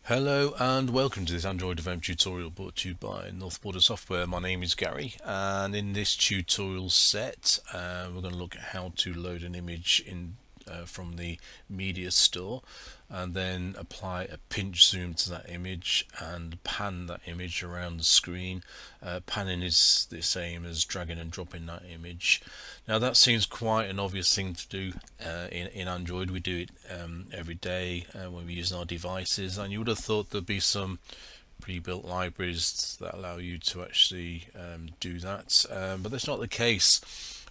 Hello and welcome to this Android Development tutorial brought to you by North Border Software. My name is Gary, and in this tutorial set we're going to look at how to load an image in from the Mediastore and then apply a pinch zoom to that image and pan that image around the screen. Panning is the same as dragging and dropping that image. Now that seems quite an obvious thing to do in Android. We do it every day when we're using our devices, and you would have thought there'd be some pre-built libraries that allow you to actually do that, but that's not the case.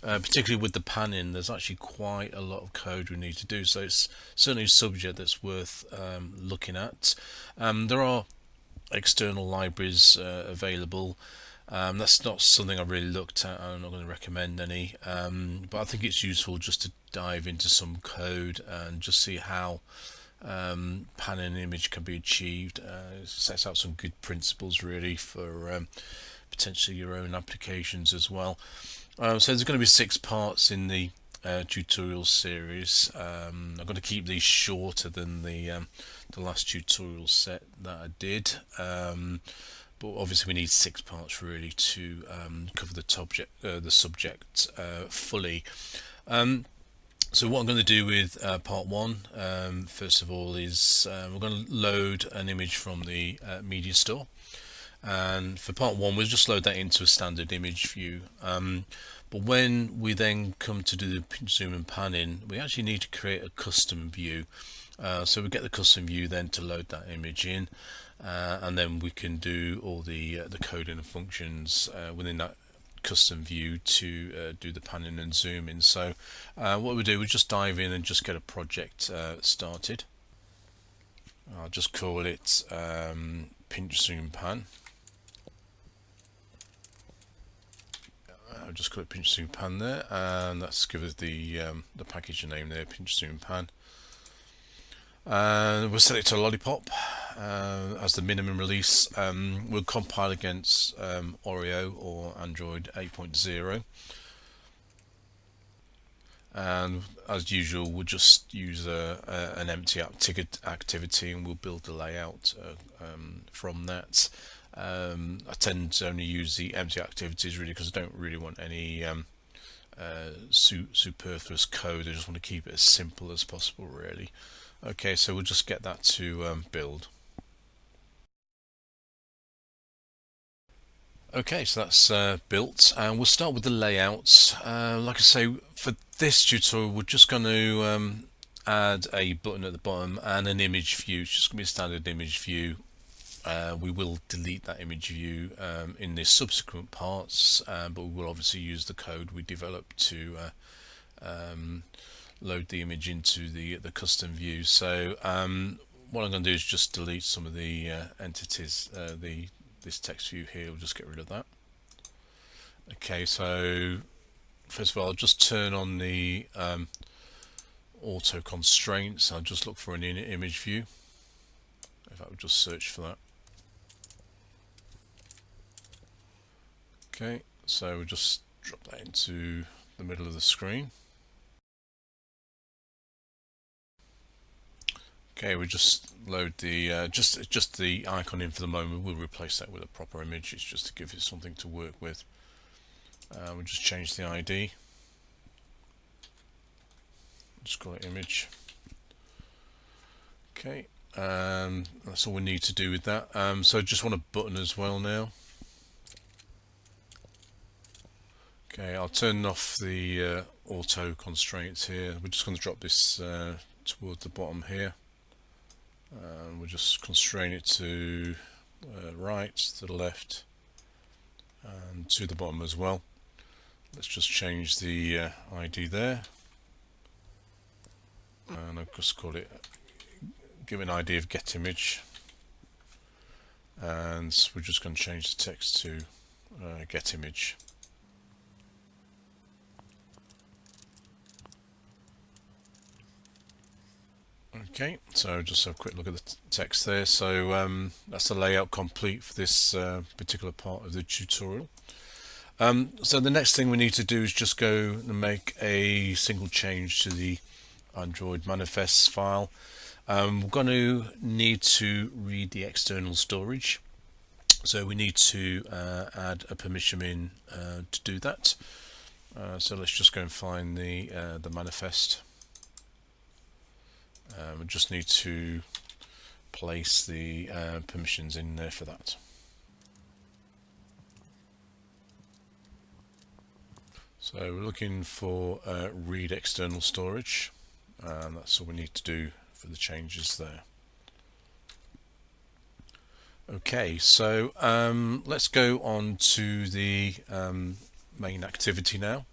Particularly with the panning, there's actually quite a lot of code we need to do, so it's certainly a subject that's worth looking at. There are external libraries available. That's not something I've really looked at. I'm not going to recommend any, but I think it's useful just to dive into some code and just see how panning an image can be achieved. It sets out some good principles really for potentially your own applications as well. So there's going to be 6 parts in the tutorial series. I'm going to keep these shorter than the last tutorial set that I did, but obviously we need 6 parts really to cover the subject fully. So what I'm going to do with part 1, first of all, is we're going to load an image from the Mediastore. And for part 1 we'll just load that into a standard image view, but when we then come to do the pinch zoom and panning, we actually need to create a custom view. So we get the custom view then to load that image in, and then we can do all the coding and functions within that custom view to do the panning and zooming. So what we do, we just dive in and just get a project started. I'll just call it pinch zoom pan. I'll just call it pinch zoom pan there, and let's give it the package name there, pinch zoom pan. And we'll set it to lollipop as the minimum release. We'll compile against Oreo or Android 8.0, and as usual we'll just use an empty activity and we'll build the layout from that. I tend to only use the empty activities really because I don't really want any superfluous code. I just want to keep it as simple as possible really. Okay, so we'll just get that to build. Okay, so that's built, and we'll start with the layouts. Like I say, for this tutorial we're just going to add a button at the bottom and an image view. It's just going to be a standard image view. We will delete that image view in the subsequent parts, but we will obviously use the code we developed to load the image into the custom view. So what I'm going to do is just delete some of the entities. This text view here, we'll just get rid of that. Okay, so first of all I'll just turn on the auto constraints. I'll just look for an image view. If I would just search for that. Okay, so we'll just drop that into the middle of the screen. Okay, we just load the just the icon in for the moment. We'll replace that with a proper image. It's just to give it something to work with. We'll just change the ID. Just call it image. Okay, that's all we need to do with that. So just want a button as well now. Okay, I'll turn off the auto constraints here. We're just going to drop this towards the bottom here. We'll just constrain it to right, to the left, and to the bottom as well. Let's just change the ID there, and I'll just call it, give it an ID of get image, and we're just going to change the text to get image. Okay, so just have a quick look at the text there. So that's the layout complete for this particular part of the tutorial. So the next thing we need to do is just go and make a single change to the Android manifests file. We're going to need to read the external storage, so we need to add a permission in to do that. So let's just go and find the manifest. We just need to place the permissions in there for that. So we're looking for read external storage, and that's all we need to do for the changes there. Okay, so let's go on to the main activity now.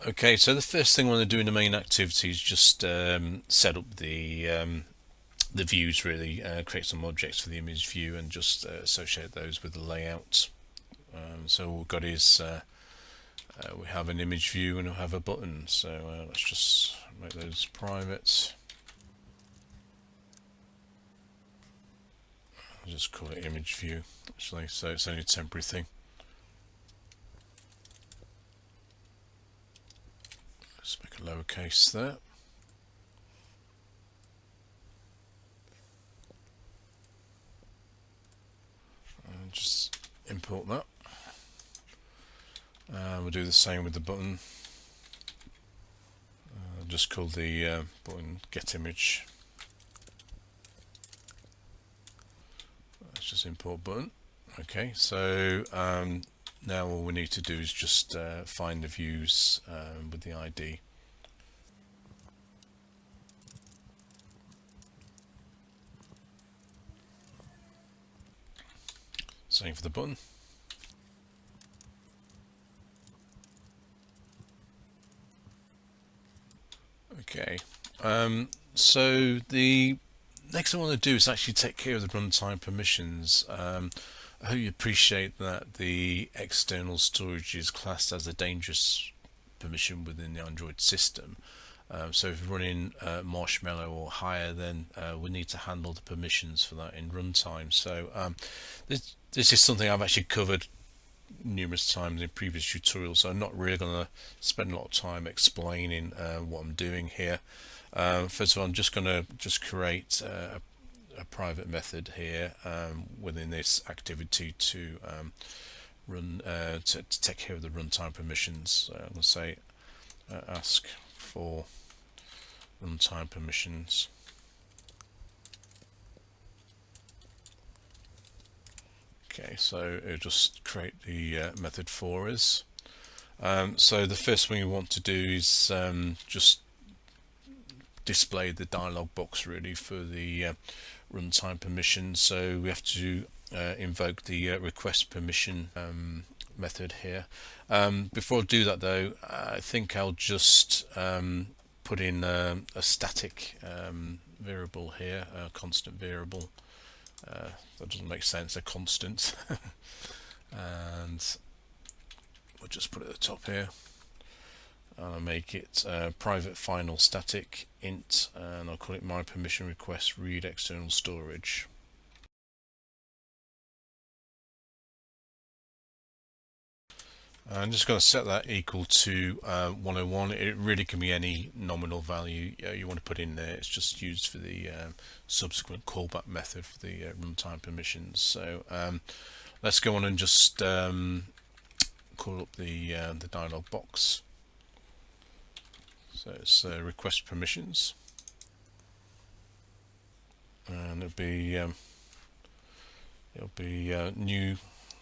Okay, so the first thing I want to do in the main activity is just set up the views, really, create some objects for the image view and just associate those with the layout. So what we've got is we have an image view and we have a button, so let's just make those private. I'll just call it image view actually, so it's only a temporary thing. Let's make a lowercase there. And just import that. We'll do the same with the button. I'll just call the button get image. Let's just import button. Okay, so now all we need to do is just find the views with the ID. Same for the button. Okay, so the next thing I want to do is actually take care of the runtime permissions. I hope you appreciate that the external storage is classed as a dangerous permission within the Android system. So if you're running Marshmallow or higher, then we need to handle the permissions for that in runtime. So this is something I've actually covered numerous times in previous tutorials, so I'm not really going to spend a lot of time explaining what I'm doing here. First of all, I'm just going to create a private method here within this activity to run to take care of the runtime permissions. So I'm going to say ask for runtime permissions. Okay, so it'll just create the method for us. So the first thing we want to do is just display the dialog box really for the runtime permission. So we have to invoke the request permission method here. Before I do that though, I think I'll just put in a static variable here, a constant variable. That doesn't make sense, a constant. And we'll just put it at the top here. I'll make it private final static int, and I'll call it my permission request read external storage. I'm just going to set that equal to 101. It really can be any nominal value you want to put in there. It's just used for the subsequent callback method for the runtime permissions. So let's go on and just call up the dialog box. So it's request permissions, and it'll be new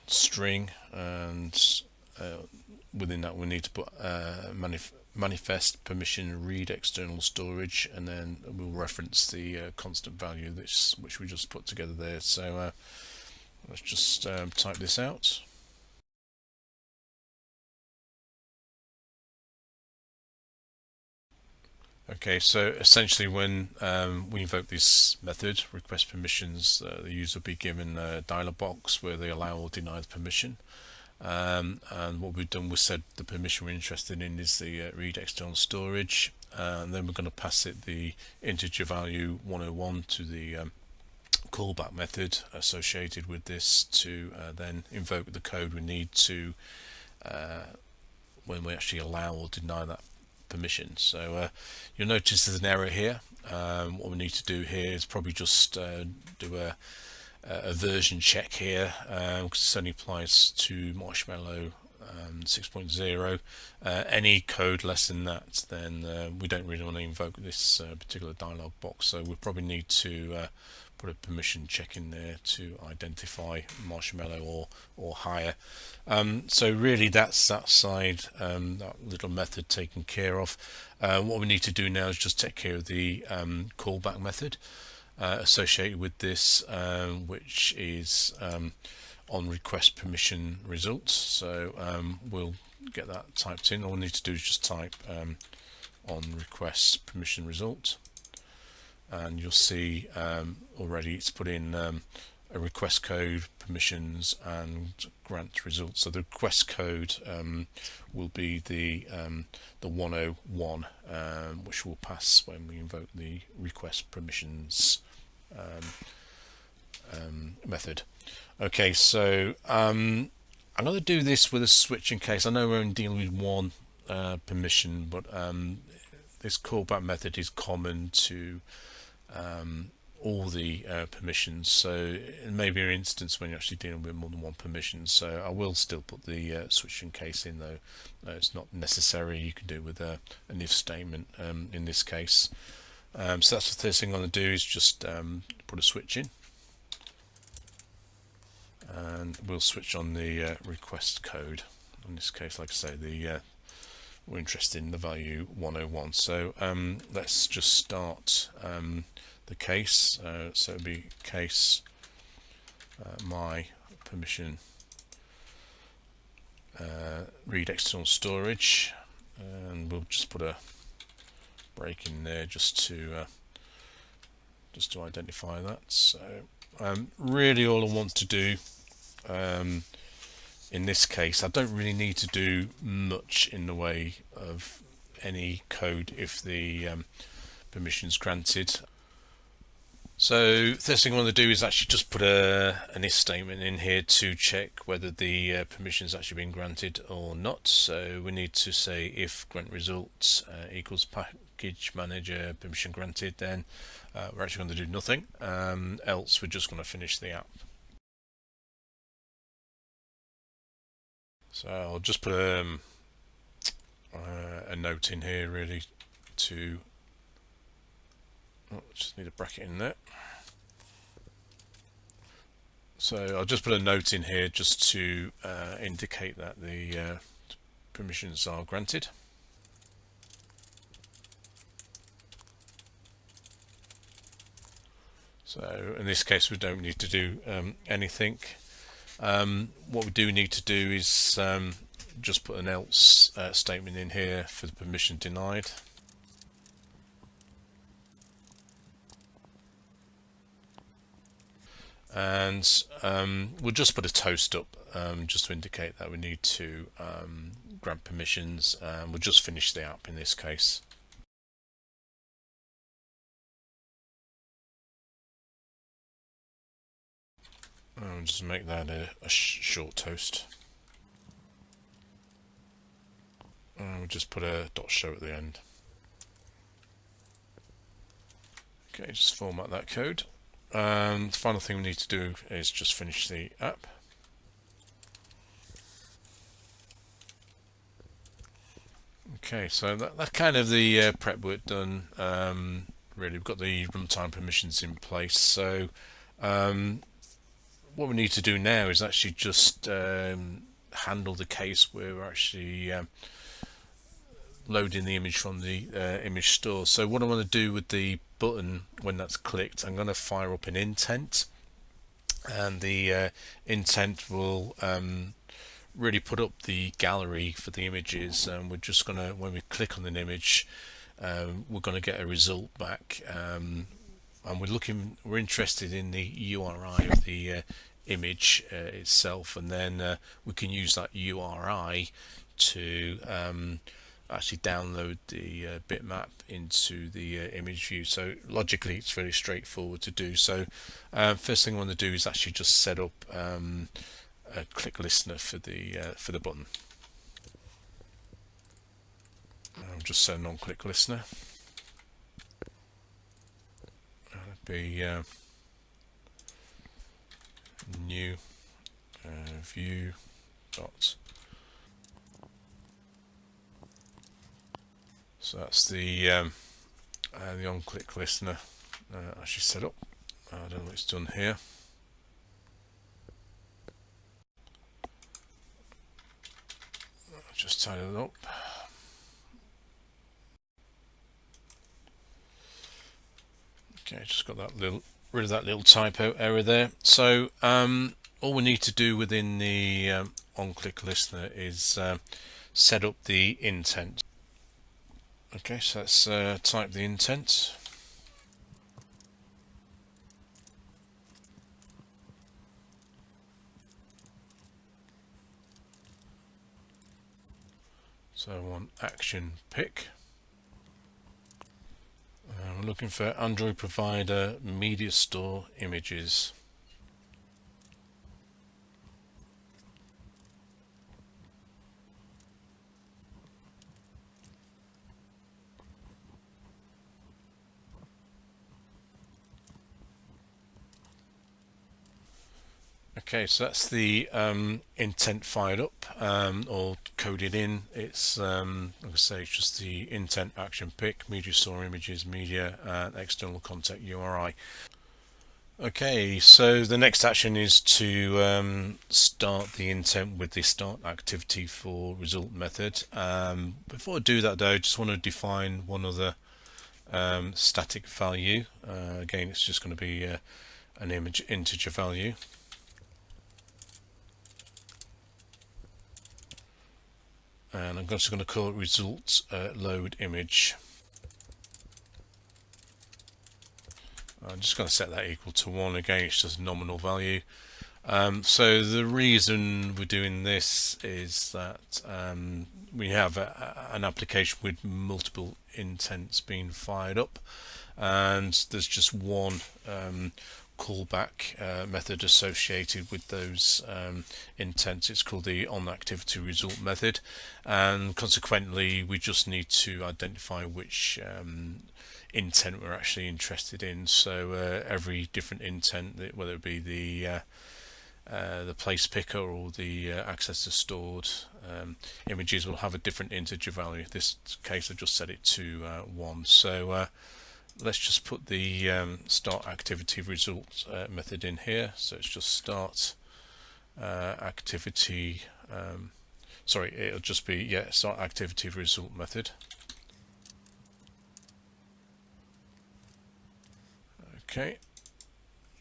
string, and within that we need to put manifest permission read external storage, and then we'll reference the constant value which we just put together there. So let's just type this out. Okay, so essentially when we invoke this method, request permissions, the user will be given a dialog box where they allow or deny the permission. And what we've done, we said the permission we're interested in is the read external storage, and then we're going to pass it the integer value 101 to the callback method associated with this to then invoke the code we need to when we actually allow or deny that permissions. So you'll notice there's an error here. What we need to do here is probably just do a version check here, because this only applies to Marshmallow 6.0. Any code less than that, then we don't really want to invoke this particular dialog box, so we probably need to put a permission check in there to identify Marshmallow or higher. So really that's that side, that little method taken care of. What we need to do now is just take care of the callback method associated with this, which is on request permission results. So we'll get that typed in. All we need to do is just type on request permission result, and you'll see already it's put in a request code, permissions, and grant results. So the request code will be the 101, which will pass when we invoke the request permissions method. Okay, so I'm going to do this with a switching case. I know we're only dealing with one permission, but this callback method is common to all the permissions, so it may be an instance when you're actually dealing with more than one permission. So I will still put the switching case in, though it's not necessary. You can do it with an if statement in this case. So that's the first thing I'm going to do, is just put a switch in, and we'll switch on the request code. In this case, like I say, we're interested in the value 101. So let's just start the case. So it'll be case my permission read external storage, and we'll just put a break in there just to identify that. So really all I want to do in this case, I don't really need to do much in the way of any code if the permission's granted. So first thing I want to do is actually just put an if statement in here to check whether the permission's actually been granted or not. So we need to say if grant results equals package manager permission granted, then we're actually going to do nothing, else we're just going to finish the app. So I'll just put a note in here really to, just need a bracket in there. So I'll just put a note in here just to indicate that the permissions are granted. So in this case we don't need to do anything. What we do need to do is just put an else statement in here for the permission denied. And we'll just put a toast up just to indicate that we need to grant permissions. We'll just finish the app in this case. I'll just make that a short toast. We'll just put a .show at the end. Okay, just format that code. The final thing we need to do is just finish the app. Okay, so that's kind of the prep work done. Really, we've got the runtime permissions in place. So what we need to do now is actually just handle the case where we're actually loading the image from the image store. So what I want to do with the button when that's clicked, I'm going to fire up an intent, and the intent will really put up the gallery for the images, and we're just going to, when we click on an image, we're going to get a result back, and we're interested in the URI of the image itself, and then we can use that URI to actually download the bitmap into the image view. So logically it's very straightforward to do. So first thing I want to do is actually just set up a click listener for the button. I'll just set an on-click listener. That'd be new view dot. So that's the on-click listener actually set up. I don't know what it's done here. I'll just title it up. Okay, just got that rid of that little typo error there. So all we need to do within the on-click listener is set up the intent. Okay, so let's type the intent. So I want action pick. We're looking for Android provider Mediastore images. Okay, so that's the intent fired up or coded in. It's like I say, it's just the intent action pick, Mediastore images, media, and external contact URI. Okay, so the next action is to start the intent with the start activity for result method. Before I do that though, I just want to define one other static value. Again, it's just going to be an integer value. And I'm just going to call it results load image. I'm just going to set that equal to 1. Again, it's just a nominal value. So the reason we're doing this is that we have an application with multiple intents being fired up, and there's just one callback method associated with those intents. It's called the onActivityResult method, and consequently we just need to identify which intent we're actually interested in. So every different intent, whether it be the place picker or the access to stored images, will have a different integer value. In this case I've just set it to 1. So let's just put the start activity result method in here. So it's just start activity, sorry, it'll just be start activity result method. Okay,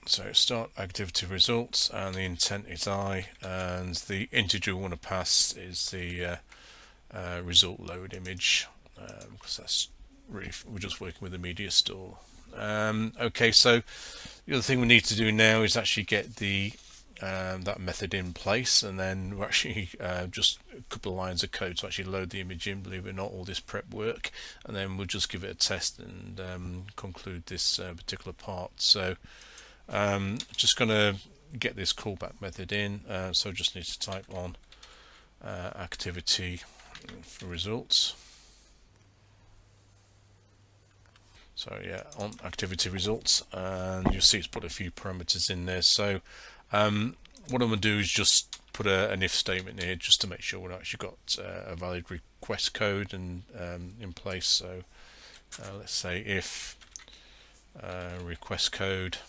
so start activity results, and the intent is I, and the integer we want to pass is the result load image, because that's really, we're just working with the Mediastore. Okay, so the other thing we need to do now is actually get the that method in place, and then we're actually just a couple of lines of code to actually load the image in. Believe it or not, all this prep work, and then we'll just give it a test and conclude this particular part. So just going to get this callback method in, so just need to type on activity for results. So yeah, on activity results, and you'll see it's put a few parameters in there. So what I'm going to do is just put an if statement here, just to make sure we've actually got a valid request code and in place. So let's say if request code,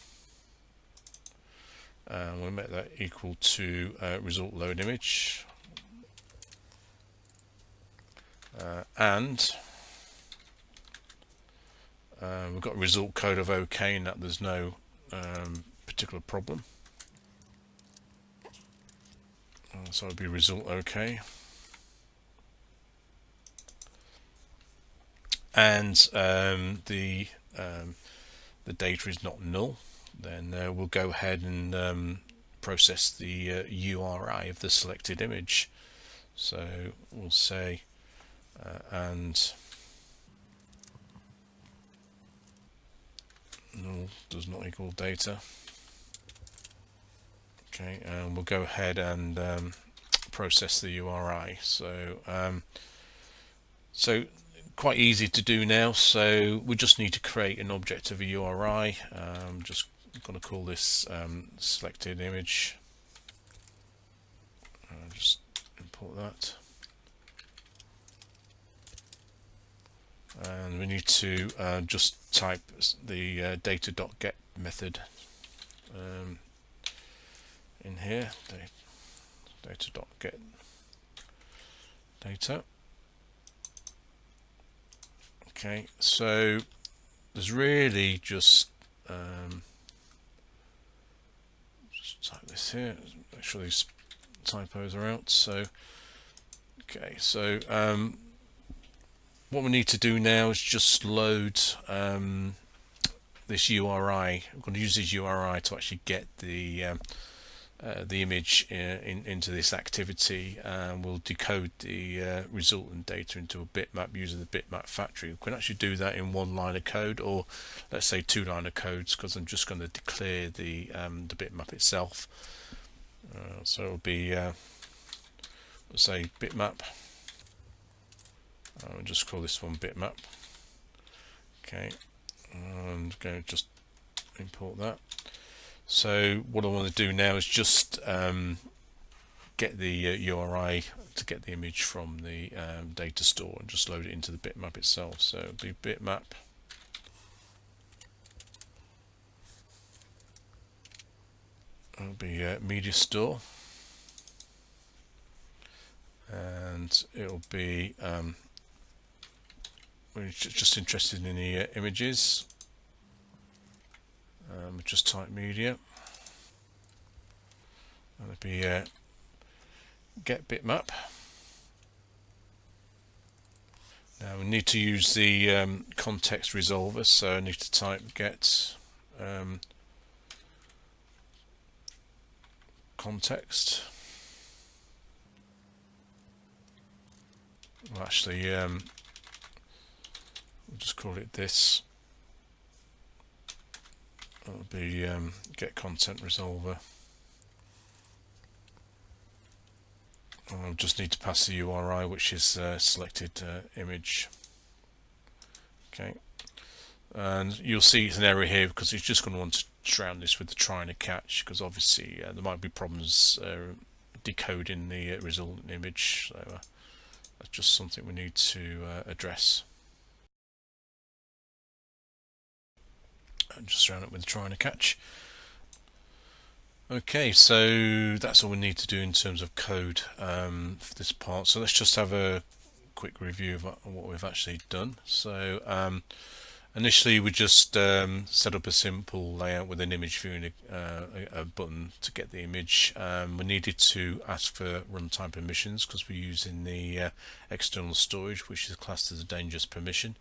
we'll make that equal to result load image, and we've got a result code of OK, and that there's no particular problem. So it'll be result OK, and the data is not null. Then we'll go ahead and process the URI of the selected image. So we'll say and null does not equal data. Okay, and we'll go ahead and process the URI. So so quite easy to do now. So we just need to create an object of a URI. Just going to call this selected image. Just import that. And we need to just type the data.get method in here. Data.get data. Okay, so there's really just type this here. Make sure these typos are out. So okay, so what we need to do now is just load this URI. I'm going to use this URI to actually get the image into this activity, and we'll decode the resultant data into a bitmap using the bitmap factory. We can actually do that in one line of code, or let's say 2 line of codes, because I'm just going to declare the bitmap itself. So it'll be let's say bitmap. I'll just call this one bitmap. Okay, I'm going to just import that. So what I want to do now is just get the URI to get the image from the data store and just load it into the bitmap itself. So it'll be bitmap. It'll be Mediastore, and it'll be we're just interested in the images. Just type media, and it'll be get bitmap. Now we need to use the context resolver, so I need to type get context. Well, actually, we'll just call it this. It'll be get content resolver. I'll just need to pass the URI, which is selected image. Okay, and you'll see it's an error here because it's just going to want to surround this with the try and a catch, because obviously there might be problems decoding the resultant image. So that's just something we need to address. And just surround it with the try and a catch. Okay, so that's all we need to do in terms of code for this part. So let's just have a quick review of what we've actually done. So initially we just set up a simple layout with an image view and a button to get the image. We needed to ask for runtime permissions because we're using the external storage, which is classed as a dangerous permission.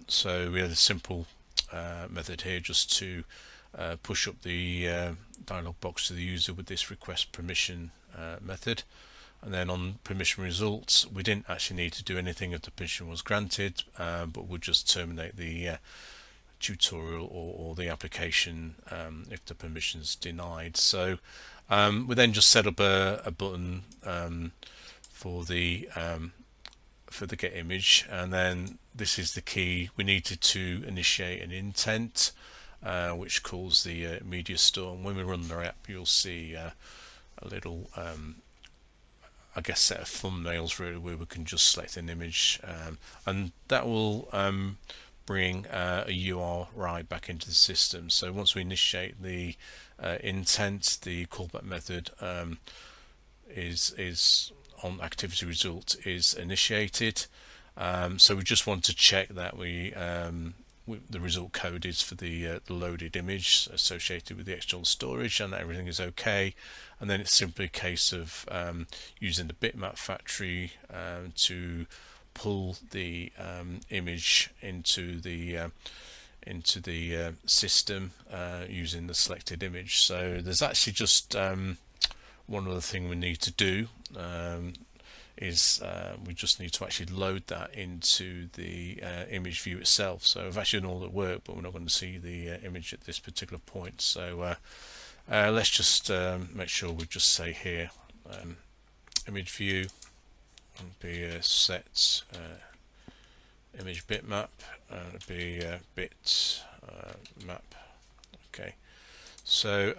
So we had a simple method here just to push up the dialog box to the user with this request permission method, and then on permission results we didn't actually need to do anything if the permission was granted, but we'll just terminate the tutorial or the application if the permission is denied. So we then just set up a button for the get image, and then this is the key. We needed to initiate an intent which calls the Mediastore, and when we run the app you'll see a little I guess set of thumbnails really where we can just select an image, and that will bring a URI back into the system. So once we initiate the intent, the callback method is on activity result is initiated. So we just want to check that the result code is for the loaded image associated with the external storage, and that everything is okay. And then it's simply a case of using the bitmap factory to pull the image into the system using the selected image. So there's actually just one other thing we need to do. Is we just need to actually load that into the image view itself. So I've actually done all the work, but we're not going to see the image at this particular point. So let's just make sure we just say here image view and be set image bitmap, it'd be bit map. Okay, so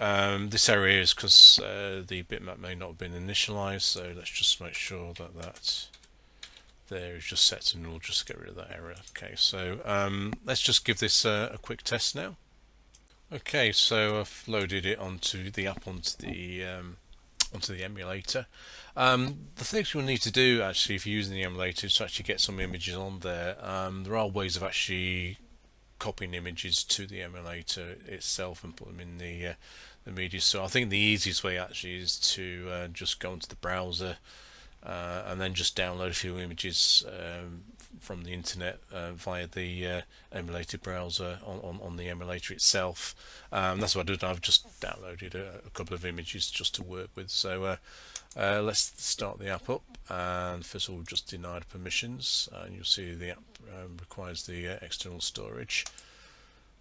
this area is because the bitmap may not have been initialized, so let's just make sure that that there is just set, and we'll just get rid of that error. Okay, so let's just give this a quick test now. Okay, so I've loaded it onto the app, onto the emulator. The things you'll need to do actually if you're using the emulator is to actually get some images on there. There are ways of actually copying images to the emulator itself and put them in the Mediastore. I think the easiest way actually is to just go into the browser and then just download a few images from the internet via the emulated browser on the emulator itself. That's what I did. I've just downloaded a couple of images just to work with. So let's start the app up, and first of all just deny the permissions, and you'll see the app requires the external storage.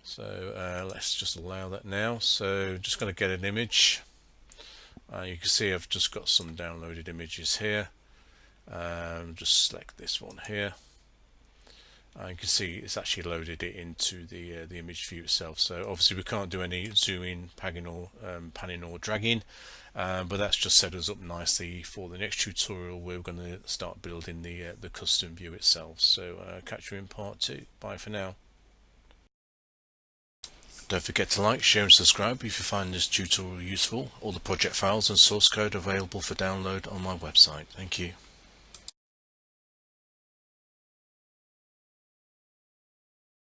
So let's just allow that now. So just going to get an image. You can see I've just got some downloaded images here. Just select this one here. You can see it's actually loaded it into the image view itself. So obviously we can't do any zooming, panning or dragging, but that's just set us up nicely for the next tutorial. We're going to start building the custom view itself. So catch you in part 2. Bye for now. Don't forget to like, share and subscribe if you find this tutorial useful. All the project files and source code are available for download on my website. Thank you.